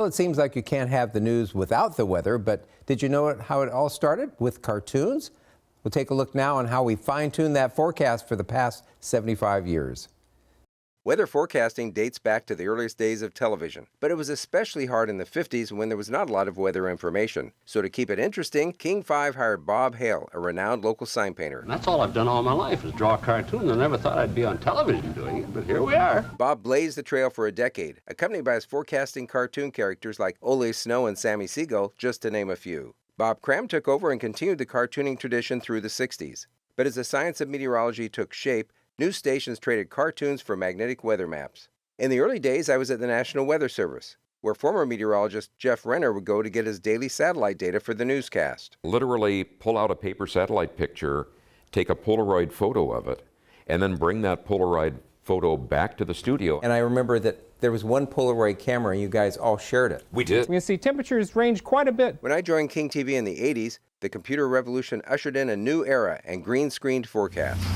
Well, it seems like you can't have the news without the weather, but did you know how it all started? With cartoons? We'll take a look now on how we fine-tuned that forecast for the past 75 years. Weather forecasting dates back to the earliest days of television, but it was especially hard in the 50s when there was not a lot of weather information. So to keep it interesting, King 5 hired Bob Hale, a renowned local sign painter. And that's all I've done all my life is draw cartoons. I never thought I'd be on television doing it, but here we are. Bob blazed the trail for a decade, accompanied by his forecasting cartoon characters like Ole Snow and Sammy Seagull, just to name a few. Bob Cram took over and continued the cartooning tradition through the 60s. But as the science of meteorology took shape, news stations traded cartoons for magnetic weather maps. In the early days, I was at the National Weather Service, where former meteorologist Jeff Renner would go to get his daily satellite data for the newscast. Literally pull out a paper satellite picture, take a Polaroid photo of it, and then bring that Polaroid photo back to the studio. And I remember that there was one Polaroid camera and you guys all shared it. We did. You can see temperatures range quite a bit. When I joined King TV in the 80s, the computer revolution ushered in a new era and green-screened forecasts.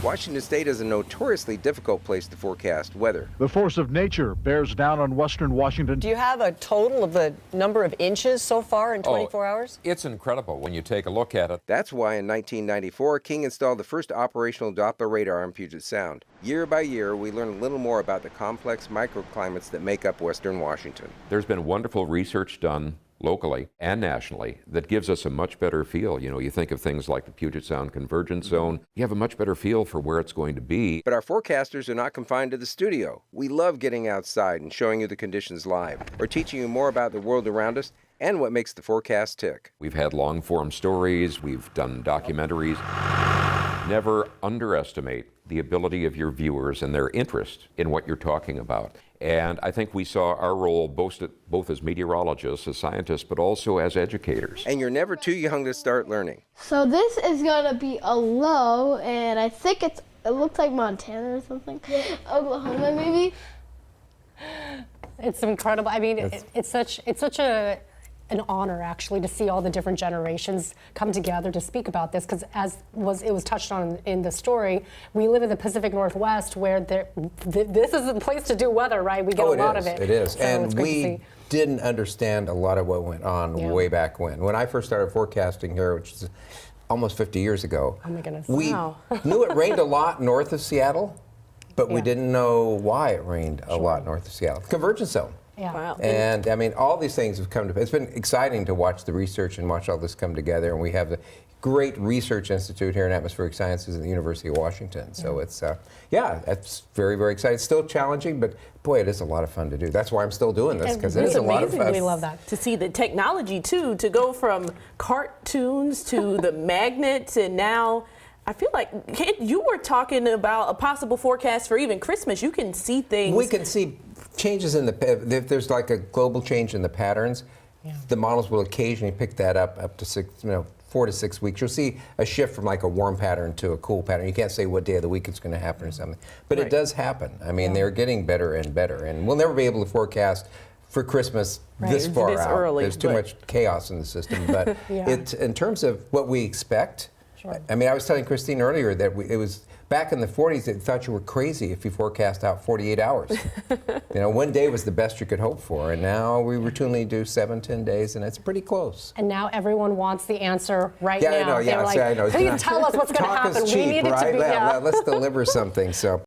Washington State is a notoriously difficult place to forecast weather. The force of nature bears down on western Washington. Do you have a total of the number of inches so far in 24 hours? It's incredible when you take a look at it. That's why in 1994, King installed the first operational Doppler radar in Puget Sound. Year by year, we learn a little more about the complex microclimates that make up western Washington. There's been wonderful research done locally and nationally that gives us a much better feel. You know, you think of things like the Puget Sound Convergence Zone, you have a much better feel for where it's going to be. But our forecasters are not confined to the studio. We love getting outside and showing you the conditions live, or teaching you more about the world around us and what makes the forecast tick. We've had long-form stories, we've done documentaries. Never underestimate the ability of your viewers and their interest in what you're talking about. And I think we saw our role both as meteorologists, as scientists, but also as educators. And you're never too young to start learning. So this is gonna be a low, and I think it looks like Montana or something. Oklahoma maybe. It's incredible. I mean, it's such an honor actually to see all the different generations come together to speak about this, because it was touched on in the story, we live in the Pacific Northwest where this is the place to do weather, right? We get a lot of it. It is. So and we didn't understand a lot of what went on way back when. When I first started forecasting here, which is almost 50 years ago, oh my goodness. We knew it rained a lot north of Seattle, but we didn't know why it rained a lot north of Seattle. Convergence zone. Yeah. Wow. And I mean, all these things have come to, it's been exciting to watch the research and watch all this come together. And we have the great research institute here in atmospheric sciences at the University of Washington. So it's, it's very, very exciting. It's still challenging, but boy, it is a lot of fun to do. That's why I'm still doing this, because it is a lot of fun. We love that. To see the technology too, to go from cartoons to the magnets, and now I feel like you were talking about a possible forecast for even Christmas. You can see things. We can see changes in if there's like a global change in the patterns, the models will occasionally pick that up to 4 to 6 weeks. You'll see a shift from like a warm pattern to a cool pattern. You can't say what day of the week it's going to happen or something, but it does happen. I mean, they're getting better and better, and we'll never be able to forecast for Christmas this far out. Early, there's too much chaos in the system, but it's in terms of what we expect. I mean, I was telling Christine earlier that it was back in the 40s, they thought you were crazy if you forecast out 48 hours. One day was the best you could hope for, and now we routinely do 7-10 days, and it's pretty close. And now everyone wants the answer right now. I know, They're like, I know. Please tell us what's going to happen. Talk is cheap, we need it right? to be, Let's deliver something. So